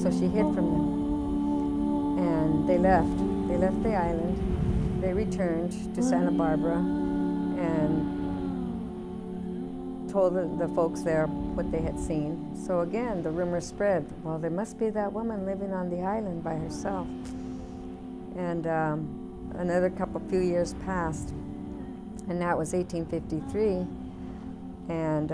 So she hid from them. And they left. They left the island. They returned to Santa Barbara and told the folks there what they had seen. So again, the rumor spread, well, there must be that woman living on the island by herself. And another few years passed, and that was 1853. And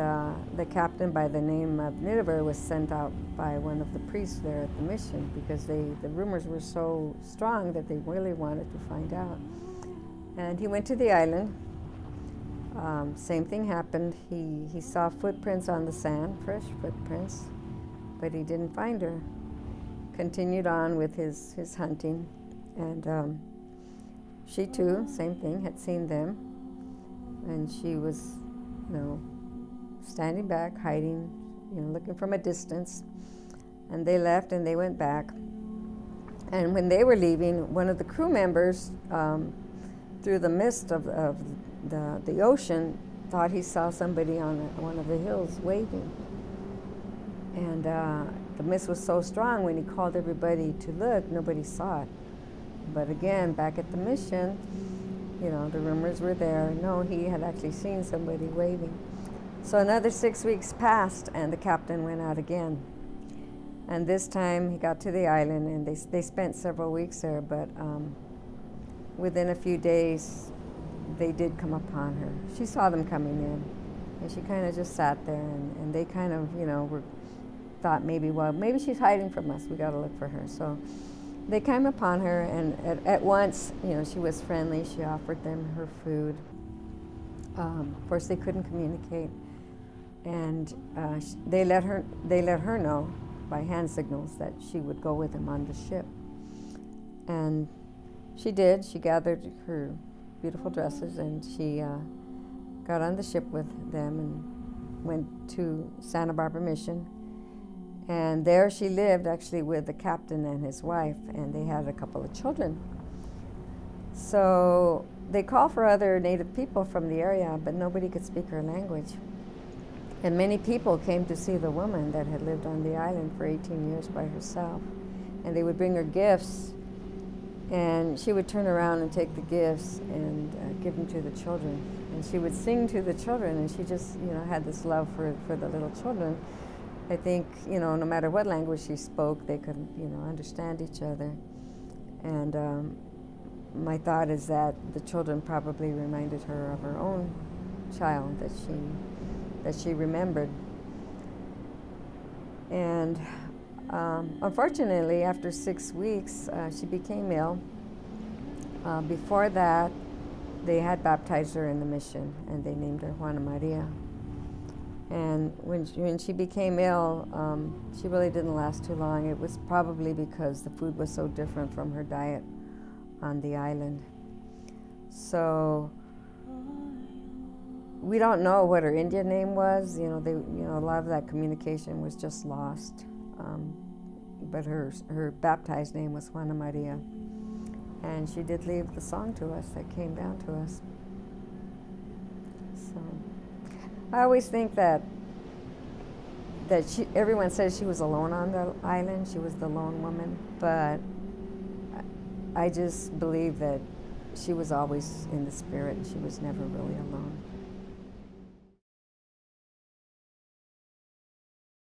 the captain by the name of Nidiver was sent out by one of the priests there at the mission because the rumors were so strong that they really wanted to find out. And he went to the island. Same thing happened. He saw footprints on the sand, fresh footprints, but he didn't find her. Continued on with his hunting, and she too, same thing, had seen them, and she was, standing back, hiding, looking from a distance. And they left and they went back. And when they were leaving, one of the crew members, through the mist of the ocean, thought he saw somebody on one of the hills waving. And the mist was so strong, when he called everybody to look, nobody saw it. But again, back at the mission, the rumors were there. No, he had actually seen somebody waving. So another 6 weeks passed, and the captain went out again. And this time he got to the island, and they spent several weeks there, but within a few days, they did come upon her. She saw them coming in, and she kind of just sat there, and they kind of, thought maybe she's hiding from us. We got to look for her. So they came upon her, and at once, she was friendly. She offered them her food. Of course, they couldn't communicate, and they let her know by hand signals that she would go with them on the ship. And she did. She gathered her beautiful dresses, and she got on the ship with them and went to Santa Barbara Mission. And there she lived actually with the captain and his wife, and they had a couple of children. So they called for other native people from the area, but nobody could speak her language. And many people came to see the woman that had lived on the island for 18 years by herself. And they would bring her gifts, and she would turn around and take the gifts and give them to the children. And she would sing to the children, and she just, had this love for the little children. I think, no matter what language she spoke, they could, understand each other. And my thought is that the children probably reminded her of her own child that she remembered. And unfortunately, after 6 weeks, she became ill. Before that, they had baptized her in the mission, and they named her Juana Maria. And when she became ill, she really didn't last too long. It was probably because the food was so different from her diet on the island. So we don't know what her Indian name was. A lot of that communication was just lost. But her baptized name was Juana Maria. And she did leave the song to us that came down to us. So I always think that everyone says she was alone on the island. She was the lone woman. But I just believe that she was always in the spirit. She was never really alone.